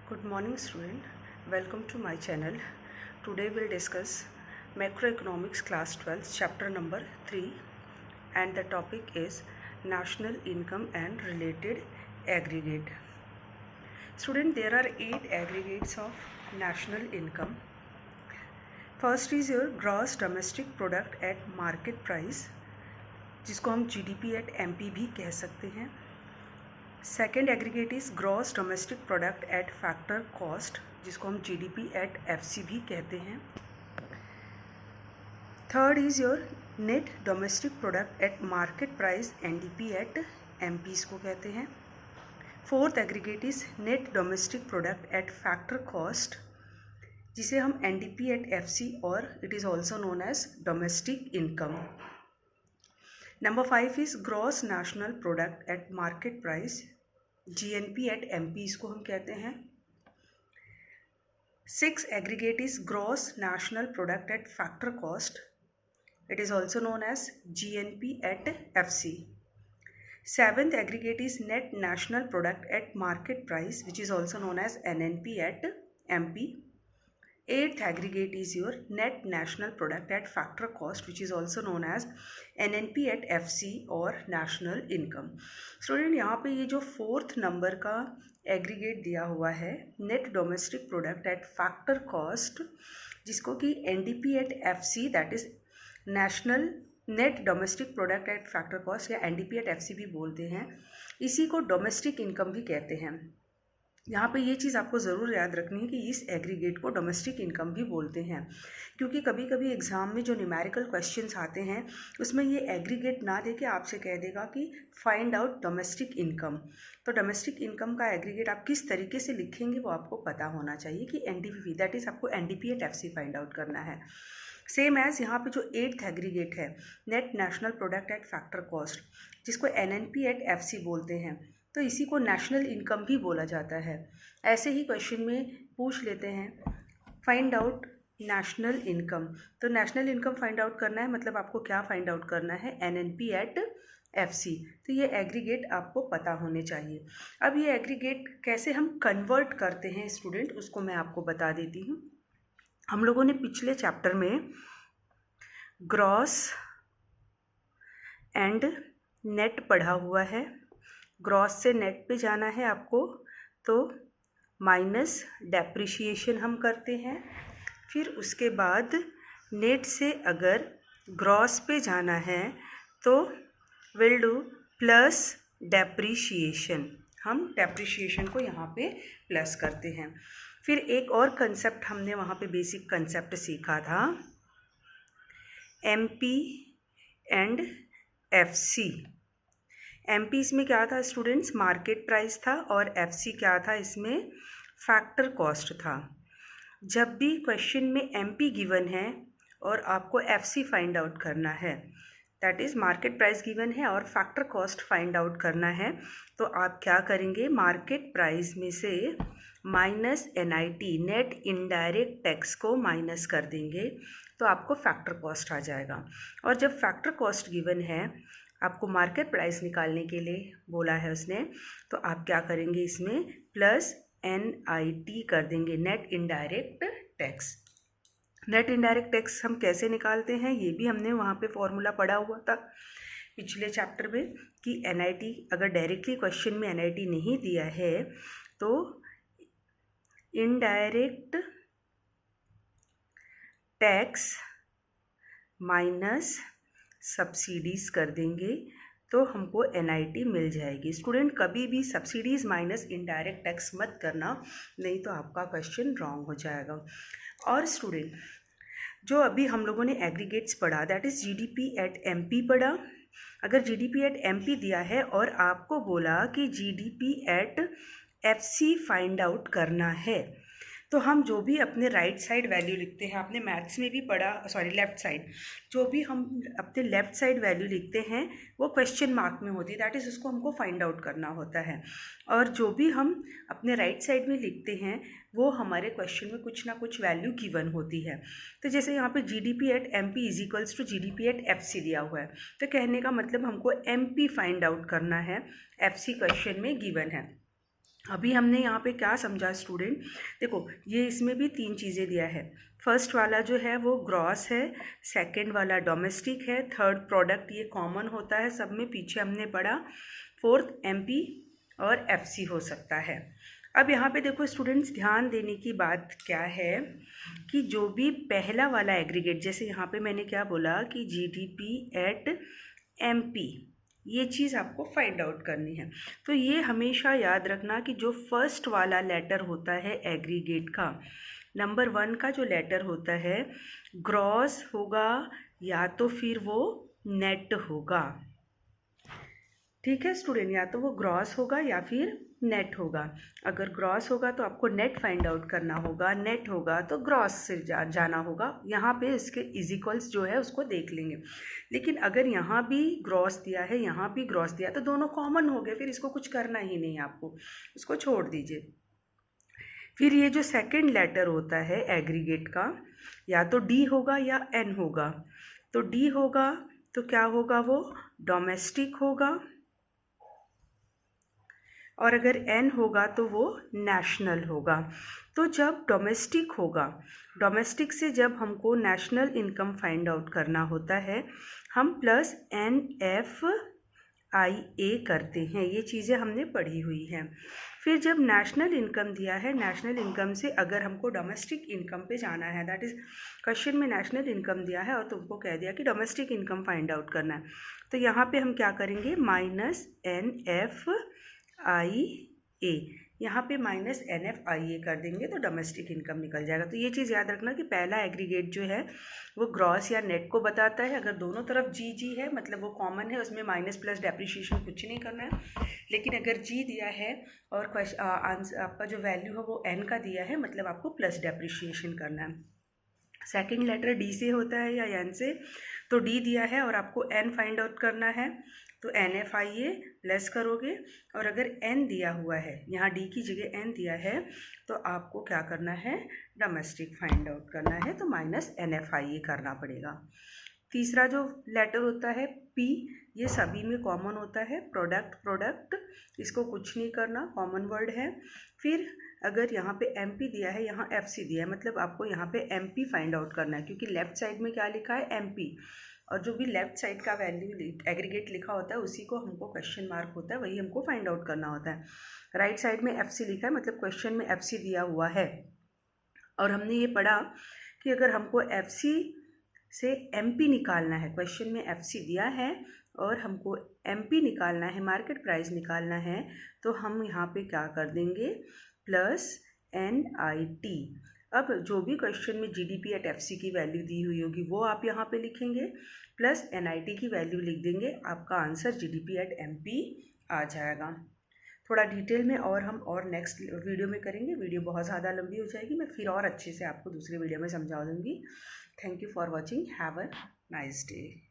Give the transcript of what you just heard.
Good morning student, welcome to my channel. Today we'll discuss macroeconomics class 12 chapter number 3 and the topic is national income and related aggregate. Student, there are 8 aggregates of national income. First is your gross domestic product at market price, जिसको हम GDP at MP भी कह सकते हैं. Second aggregate is gross domestic product at factor cost, जिसको हम GDP at FC भी कहते हैं. Third is your net domestic product at market price NDP at MP, इसको कहते हैं. Fourth aggregate is net domestic product at factor cost, जिसे हम एनडीपी एट एफसी और it is also known as domestic income. Number 5 is gross national product at market price, GNP at MP, इसको हम कहते हैं. 6 aggregate is gross national product at factor cost, it is also known as GNP at FC. 7th aggregate is net national product at market price, which is also known as NNP at MP. 8th aggregate is your net national product at factor cost, which is also known as NNP at FC और national income. Student, यहाँ पे ये जो 4th number का aggregate दिया हुआ है net domestic product at factor cost, जिसको कि NDP at FC that is national net domestic product at factor cost या NDP एट FC भी बोलते हैं, इसी को डोमेस्टिक इनकम भी कहते हैं. यहाँ पे ये चीज़ आपको ज़रूर याद रखनी है कि इस एग्रीगेट को डोमेस्टिक इनकम भी बोलते हैं, क्योंकि कभी कभी एग्ज़ाम में जो न्यूमेरिकल क्वेश्चंस आते हैं उसमें ये एग्रीगेट ना दे के आपसे कह देगा कि फाइंड आउट डोमेस्टिक इनकम. तो डोमेस्टिक इनकम का एग्रीगेट आप किस तरीके से लिखेंगे वो आपको पता होना चाहिए कि एनडीपी दैट इज़ आपको NDP at FC find out करना है. सेम एज़ यहाँ पे जो 8th एग्रीगेट है net national product at factor cost, जिसको एनएनपी एट एफसी बोलते हैं, तो इसी को नेशनल इनकम भी बोला जाता है. ऐसे ही क्वेश्चन में पूछ लेते हैं फाइंड आउट नेशनल इनकम, तो नेशनल इनकम फाइंड आउट करना है, मतलब आपको क्या फाइंड आउट करना है, एनएनपी एट एफसी. तो ये एग्रीगेट आपको पता होने चाहिए. अब ये एग्रीगेट कैसे हम कन्वर्ट करते हैं स्टूडेंट, उसको मैं आपको बता देती हूँ. हम लोगों ने पिछले चैप्टर में ग्रॉस एंड नेट पढ़ा हुआ है. ग्रॉस से नेट पे जाना है आपको, तो माइनस डेप्रिशिएशन हम करते हैं. फिर उसके बाद नेट से अगर ग्रॉस पे जाना है तो विल डू प्लस डेप्रिशिएशन, हम डेप्रिशिएशन को यहाँ पे प्लस करते हैं. फिर एक और कंसेप्ट हमने वहाँ पे बेसिक कंसेप्ट सीखा था, एमपी एंड एफसी. एमपी इसमें क्या था स्टूडेंट्स, मार्केट प्राइस था, और एफसी क्या था, इसमें फैक्टर कॉस्ट था. जब भी क्वेश्चन में एमपी गिवन है और आपको एफसी फाइंड आउट करना है, that is market price given है और फैक्टर कॉस्ट फाइंड आउट करना है, तो आप क्या करेंगे, मार्केट प्राइस में से minus NIT net indirect tax को माइनस कर देंगे, तो आपको फैक्टर कॉस्ट आ जाएगा. और जब फैक्टर कॉस्ट गिवन है, आपको मार्केट प्राइस निकालने के लिए बोला है उसने, तो आप क्या करेंगे, इसमें प्लस NIT कर देंगे, net indirect tax. Net indirect tax हम कैसे निकालते हैं, ये भी हमने वहाँ पे फॉर्मूला पढ़ा हुआ था पिछले चैप्टर में कि NIT अगर डायरेक्टली क्वेश्चन में NIT नहीं दिया है तो इनडायरेक्ट टैक्स माइनस सब्सिडीज़ कर देंगे, तो हमको NIT मिल जाएगी. स्टूडेंट, कभी भी सब्सिडीज़ माइनस इनडायरेक्ट टैक्स मत करना, नहीं तो आपका क्वेश्चन रॉन्ग हो जाएगा. और स्टूडेंट, जो अभी हम लोगों ने एग्रीगेट्स पढ़ा that is GDP at MP पढ़ा. अगर जीडीपी एट एमपी दिया है और आपको बोला कि GDP at FC find out करना है, तो हम जो भी अपने राइट साइड वैल्यू लिखते हैं, आपने मैथ्स में भी पढ़ा, लेफ्ट साइड, जो भी हम अपने लेफ्ट साइड वैल्यू लिखते हैं वो क्वेश्चन मार्क में होती है, दैट इज़ उसको हमको फाइंड आउट करना होता है. और जो भी हम अपने राइट साइड में लिखते हैं वो हमारे क्वेश्चन में कुछ ना कुछ वैल्यू गिवन होती है. तो जैसे यहाँ पे GDP at MP is equals to GDP at FC दिया हुआ है, तो कहने का मतलब हमको एमपी फाइंड आउट करना है, एफसी क्वेश्चन में गिवन है. अभी हमने यहाँ पे क्या समझा स्टूडेंट, देखो ये इसमें भी 3 चीज़ें दिया है। फर्स्ट वाला जो है वो ग्रॉस है, सेकंड वाला डोमेस्टिक है, थर्ड प्रोडक्ट ये कॉमन होता है सब में, पीछे हमने पढ़ा, फोर्थ एमपी और एफसी हो सकता है। अब यहाँ पे देखो स्टूडेंट्स, ध्यान देने की बात क्या है कि जो भी पहला वाला एग्रीगेट, जैसे यहाँ पे मैंने क्या बोला कि जीडीपी एट एमपी, ये चीज़ आपको फाइंड आउट करनी है। तो ये हमेशा याद रखना कि जो फर्स्ट वाला लेटर होता है एग्रीगेट का, नंबर 1 का जो लेटर होता है ग्रॉस होगा या तो फिर वो नेट होगा। ठीक है स्टूडेंट, या तो वो ग्रॉस होगा या फिर नेट होगा। अगर ग्रॉस होगा तो आपको नेट फाइंड आउट करना होगा, नेट होगा तो ग्रॉस से जाना होगा। यहाँ पे इसके इज इक्वल्स जो है उसको देख लेंगे। लेकिन अगर यहाँ भी ग्रॉस दिया है, यहाँ भी ग्रॉस दिया, तो दोनों कॉमन हो गए, फिर इसको कुछ करना ही नहीं आपको, इसको छोड़ दीजिए। फिर ये जो सेकंड लेटर होता है एग्रीगेट का, या तो डी होगा या एन होगा। तो डी होगा तो क्या होगा, वो डोमेस्टिक होगा, और अगर एन होगा तो वो नेशनल होगा। तो जब डोमेस्टिक होगा, डोमेस्टिक से जब हमको नेशनल इनकम फाइंड आउट करना होता है, हम प्लस NFIA करते हैं। ये चीज़ें हमने पढ़ी हुई हैं। फिर जब नेशनल इनकम दिया है, नेशनल इनकम से अगर हमको डोमेस्टिक इनकम पे जाना है, दैट इज़ क्वेश्चन में नेशनल इनकम दिया है और तुमको कह दिया कि डोमेस्टिक इनकम फाइंड आउट करना है, तो यहाँ पे हम क्या करेंगे, -NFIA, यहाँ पे -NFIA कर देंगे तो डोमेस्टिक इनकम निकल जाएगा। तो ये चीज़ याद रखना कि पहला एग्रीगेट जो है वो ग्रॉस या नेट को बताता है। अगर दोनों तरफ जी है मतलब वो कॉमन है, उसमें माइनस प्लस डेप्रिशिएशन कुछ नहीं करना है। लेकिन अगर जी दिया है और आंसर आपका जो वैल्यू है वो एन का दिया है, मतलब आपको प्लस डेप्रिशिएशन करना है। सेकेंड लेटर डी से होता है या एन से, तो डी दिया है और आपको एन फाइंड आउट करना है, तो NFIA प्लस करोगे। और अगर एन दिया हुआ है, यहाँ डी की जगह एन दिया है, तो आपको क्या करना है, डोमेस्टिक फाइंड आउट करना है, तो -NFIA करना पड़ेगा। तीसरा जो लेटर होता है P, ये सभी में कॉमन होता है, प्रोडक्ट, इसको कुछ नहीं करना, कॉमन वर्ड है। फिर अगर यहाँ पे MP दिया है, यहाँ FC दिया है, मतलब आपको यहाँ पे MP फाइंड आउट करना है, क्योंकि लेफ्ट साइड में क्या लिखा है, MP, और जो भी लेफ्ट साइड का वैल्यू एग्रीगेट लिखा होता है उसी को हमको क्वेश्चन मार्क होता है, वही हमको फाइंड आउट करना होता है। राइट साइड में FC लिखा है, मतलब क्वेश्चन में FC दिया हुआ है। और हमने ये पढ़ा कि अगर हमको FC से MP निकालना है, क्वेश्चन में FC दिया है और हमको MP निकालना है, मार्केट प्राइस निकालना है, तो हम यहाँ पे क्या कर देंगे, +NIT। अब जो भी क्वेश्चन में GDP एट FC की वैल्यू दी हुई होगी वो आप यहाँ पे लिखेंगे, प्लस NIT की वैल्यू लिख देंगे, आपका आंसर GDP एट MP आ जाएगा। थोड़ा डिटेल में और हम और नेक्स्ट वीडियो में करेंगे, वीडियो बहुत ज़्यादा लंबी हो जाएगी, मैं फिर और अच्छे से आपको दूसरे वीडियो में समझा दूँगी। Thank you for watching, have a nice day.